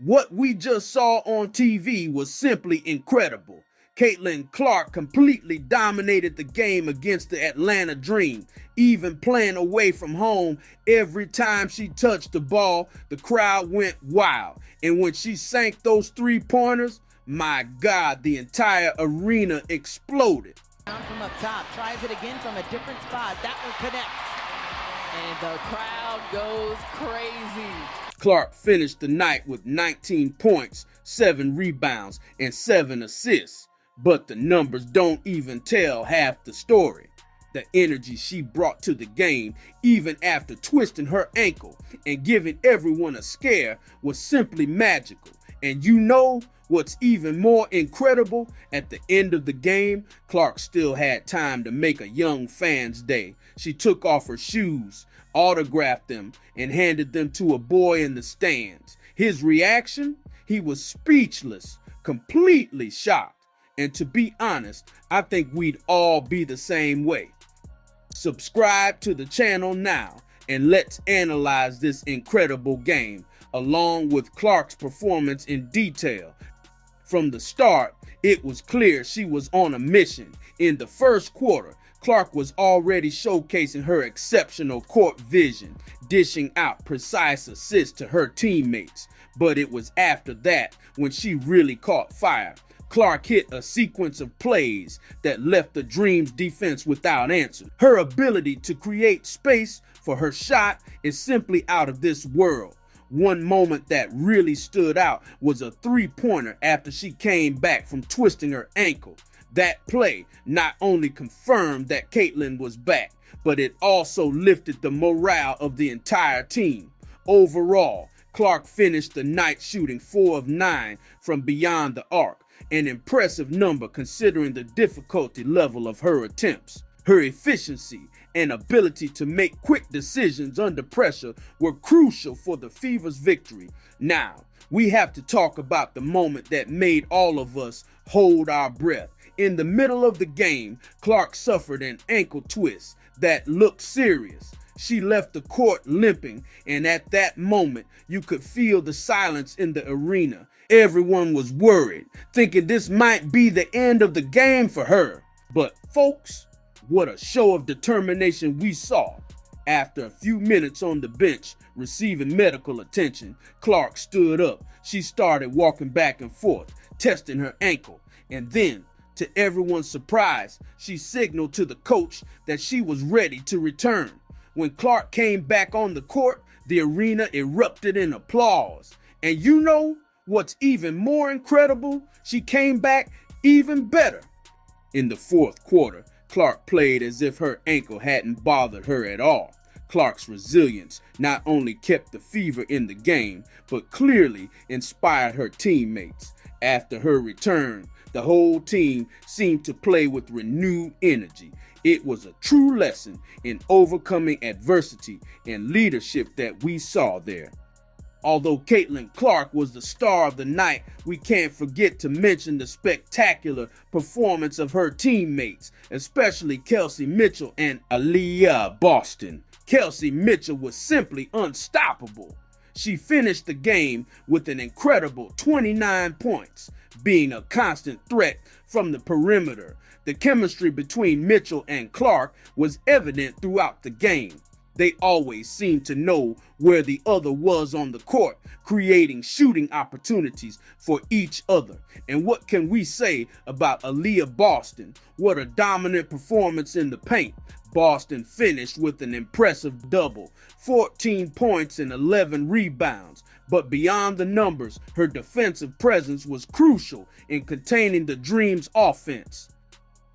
What we just saw on TV was simply incredible. Caitlyn Clark completely dominated the game against the Atlanta Dream, even playing away from home. Every time she touched the ball, the crowd went wild. And when she sank those three-pointers, my God, the entire arena exploded. From up top, tries it again from a different spot. That one connects. And the crowd goes crazy. Clark finished the night with 19 points, 7 rebounds, and 7 assists. But the numbers don't even tell half the story. The energy she brought to the game, even after twisting her ankle and giving everyone a scare, was simply magical. And you know what's even more incredible? At the end of the game, Clark still had time to make a young fan's day. She took off her shoes, autographed them, and handed them to a boy in the stands. His reaction? He was speechless, completely shocked. And to be honest, I think we'd all be the same way. Subscribe to the channel now, and let's analyze this incredible game, along with Clark's performance in detail. From the start, it was clear she was on a mission. In the first quarter, Clark was already showcasing her exceptional court vision, dishing out precise assists to her teammates. But it was after that when she really caught fire. Clark hit a sequence of plays that left the Dream's defense without answer. Her ability to create space for her shot is simply out of this world. One moment that really stood out was a three-pointer after she came back from twisting her ankle. That play not only confirmed that Caitlyn was back, but it also lifted the morale of the entire team. Overall, Clark finished the night shooting 4 of 9 from beyond the arc, an impressive number considering the difficulty level of her attempts. Her efficiency and ability to make quick decisions under pressure were crucial for the Fever's victory. Now, we have to talk about the moment that made all of us hold our breath. In the middle of the game, Clark suffered an ankle twist that looked serious. She left the court limping, and at that moment, you could feel the silence in the arena. Everyone was worried, thinking this might be the end of the game for her. But folks, what a show of determination we saw. After a few minutes on the bench receiving medical attention, Clark stood up. She started walking back and forth, testing her ankle. And then, to everyone's surprise, she signaled to the coach that she was ready to return. When Clark came back on the court, the arena erupted in applause. And you know what's even more incredible? She came back even better. In the fourth quarter, Clark played as if her ankle hadn't bothered her at all. Clark's resilience not only kept the Fever in the game, but clearly inspired her teammates. After her return, the whole team seemed to play with renewed energy. It was a true lesson in overcoming adversity and leadership that we saw there. Although Caitlyn Clark was the star of the night, we can't forget to mention the spectacular performance of her teammates, especially Kelsey Mitchell and Aaliyah Boston. Kelsey Mitchell was simply unstoppable. She finished the game with an incredible 29 points, being a constant threat from the perimeter. The chemistry between Mitchell and Clark was evident throughout the game. They always seemed to know where the other was on the court, creating shooting opportunities for each other. And what can we say about Aaliyah Boston? What a dominant performance in the paint. Boston finished with an impressive double, 14 points and 11 rebounds. But beyond the numbers, her defensive presence was crucial in containing the Dream's offense.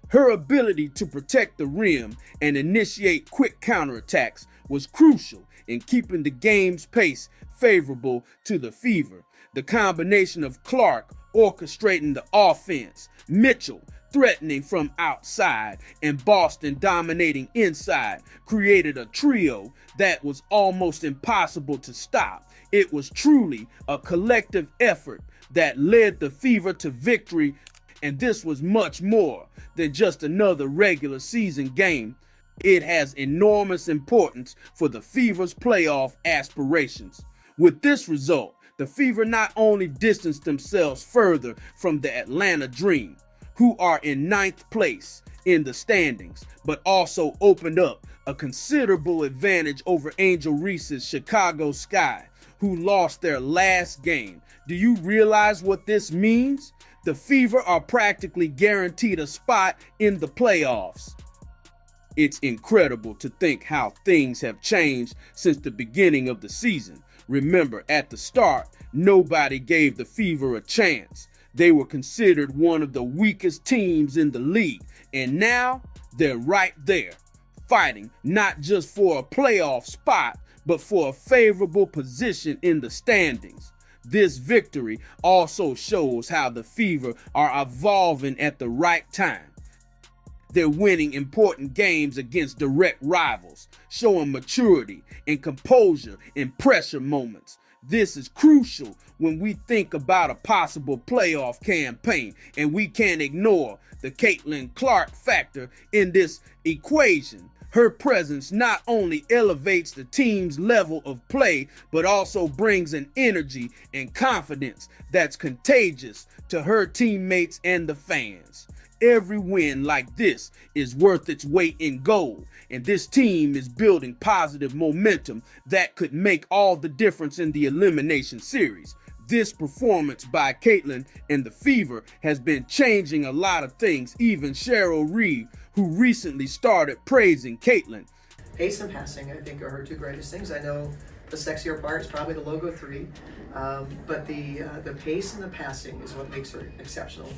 Her ability to protect the rim and initiate quick counterattacks was crucial in keeping the game's pace favorable to the Fever. The combination of Clark orchestrating the offense, Mitchell threatening from outside, and Boston dominating inside created a trio that was almost impossible to stop. It was truly a collective effort that led the Fever to victory. And this was much more than just another regular season game. It has enormous importance for the Fever's playoff aspirations. With this result, The Fever not only distanced themselves further from the Atlanta Dream, who are in 9th place in the standings, but also opened up a considerable advantage over Angel Reese's Chicago Sky, who lost their last game. Do you realize what this means? The Fever are practically guaranteed a spot in the playoffs. It's incredible to think how things have changed since the beginning of the season. Remember, at the start, nobody gave the Fever a chance. They were considered one of the weakest teams in the league, and now they're right there, fighting not just for a playoff spot, but for a favorable position in the standings. This victory also shows how the Fever are evolving at the right time. They're winning important games against direct rivals, showing maturity and composure in pressure moments. This is crucial when we think about a possible playoff campaign, and we can't ignore the Caitlyn Clark factor in this equation. Her presence not only elevates the team's level of play, but also brings an energy and confidence that's contagious to her teammates and the fans. Every win like this is worth its weight in gold, and this team is building positive momentum that could make all the difference in the elimination series. This performance by Caitlyn and the Fever has been changing a lot of things. Even Cheryl Reeve, who recently started praising Caitlyn. Pace and passing, I think, are her two greatest things. I know the sexier part is probably the logo 3, but the pace and the passing is what makes her exceptional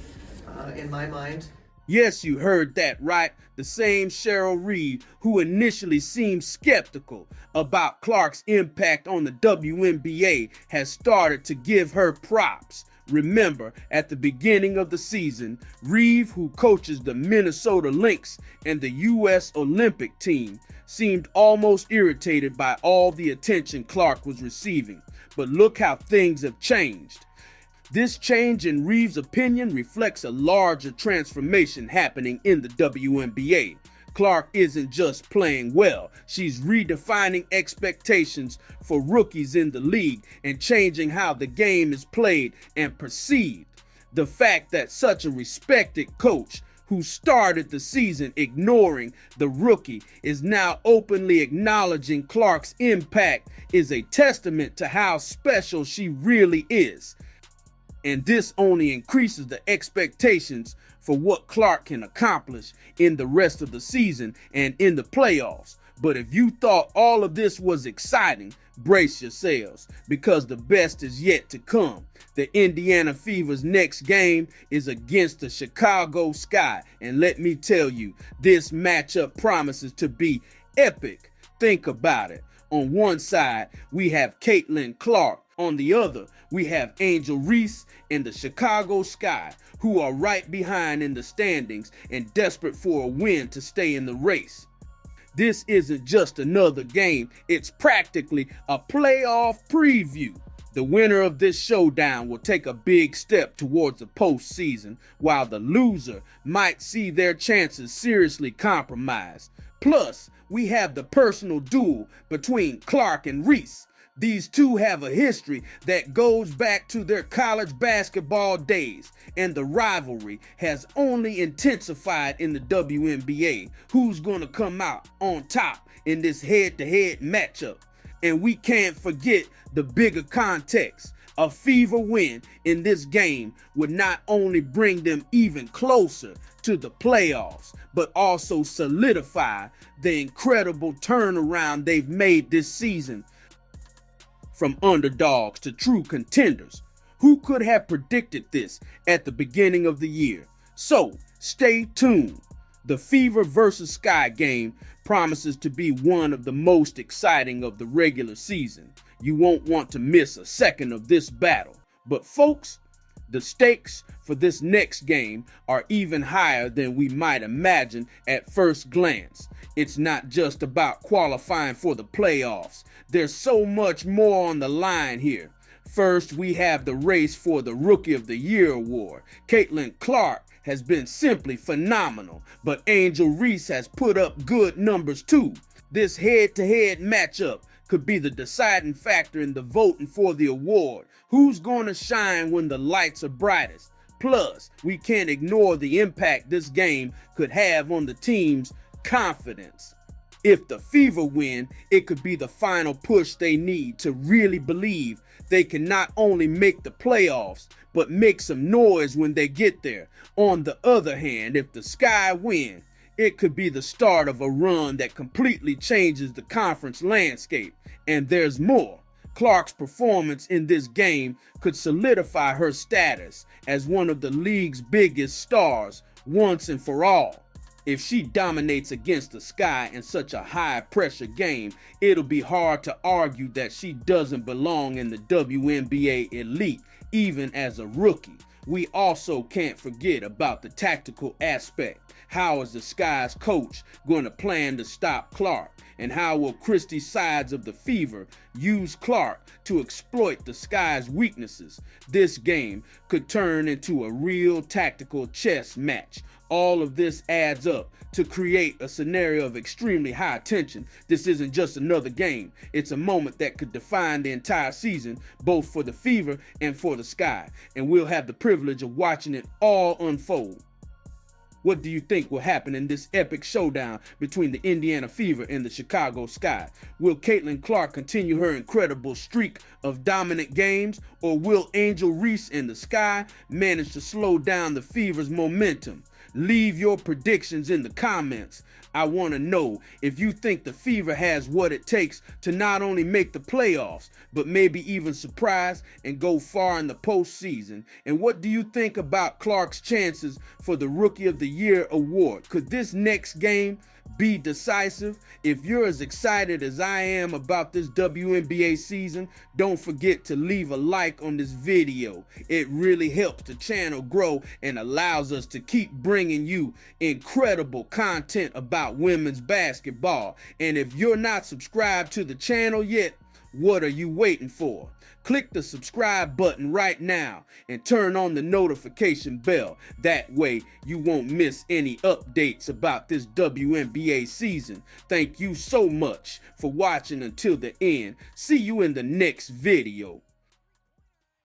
in my mind. Yes, you heard that right. The same Cheryl Reeve who initially seemed skeptical about Clark's impact on the WNBA has started to give her props. Remember, at the beginning of the season, Reeve, who coaches the Minnesota Lynx and the U.S. Olympic team, seemed almost irritated by all the attention Clark was receiving. But look how things have changed. This change in Reeve's opinion reflects a larger transformation happening in the WNBA. Clark isn't just playing well, she's redefining expectations for rookies in the league and changing how the game is played and perceived. The fact that such a respected coach who started the season ignoring the rookie is now openly acknowledging Clark's impact is a testament to how special she really is. And this only increases the expectations for what Clark can accomplish in the rest of the season and in the playoffs. But if you thought all of this was exciting, brace yourselves, because the best is yet to come. The Indiana Fever's next game is against the Chicago Sky, and let me tell you, this matchup promises to be epic. Think about it. On one side, we have Caitlyn Clark. On the other, we have Angel Reese and the Chicago Sky, who are right behind in the standings and desperate for a win to stay in the race. This isn't just another game, it's practically a playoff preview. The winner of this showdown will take a big step towards the postseason, while the loser might see their chances seriously compromised. Plus, we have the personal duel between Clark and Reese. These two have a history that goes back to their college basketball days, and the rivalry has only intensified in the WNBA. Who's going to come out on top in this head-to-head matchup? And we can't forget the bigger context. A Fever win in this game would not only bring them even closer to the playoffs, but also solidify the incredible turnaround they've made this season. From underdogs to true contenders. Who could have predicted this at the beginning of the year? So, stay tuned. The Fever vs. Sky game promises to be one of the most exciting of the regular season. You won't want to miss a second of this battle. But folks, the stakes for this next game are even higher than we might imagine at first glance. It's not just about qualifying for the playoffs. There's so much more on the line here. First, we have the race for the Rookie of the Year award. Caitlyn Clark has been simply phenomenal, but Angel Reese has put up good numbers too. This head-to-head matchup could be the deciding factor in the voting for the award. Who's going to shine when the lights are brightest? Plus, we can't ignore the impact this game could have on the team's confidence. If the Fever win, it could be the final push they need to really believe they can not only make the playoffs, but make some noise when they get there. On the other hand, if the Sky win, it could be the start of a run that completely changes the conference landscape. And there's more. Clark's performance in this game could solidify her status as one of the league's biggest stars once and for all. If she dominates against the Sky in such a high-pressure game, it'll be hard to argue that she doesn't belong in the WNBA elite, even as a rookie. We also can't forget about the tactical aspect. How is the Sky's coach going to plan to stop Clark? And how will Christie's sides of the Fever use Clark to exploit the Sky's weaknesses? This game could turn into a real tactical chess match. All of this adds up to create a scenario of extremely high tension. This isn't just another game. It's a moment that could define the entire season, both for the Fever and for the Sky. And we'll have the privilege of watching it all unfold. What do you think will happen in this epic showdown between the Indiana Fever and the Chicago Sky? Will Caitlyn Clark continue her incredible streak of dominant games, or will Angel Reese and the Sky manage to slow down the Fever's momentum? Leave your predictions in the comments. I want to know if you think the Fever has what it takes to not only make the playoffs, but maybe even surprise and go far in the postseason. And what do you think about Clark's chances for the Rookie of the Year award? Could this next game be decisive? If you're as excited as I am about this WNBA season, don't forget to leave a like on this video. It really helps the channel grow and allows us to keep bringing you incredible content about women's basketball. And if you're not subscribed to the channel yet, what are you waiting for? Click the subscribe button right now and turn on the notification bell. That way you won't miss any updates about this WNBA season. Thank you so much for watching until the end. See you in the next video.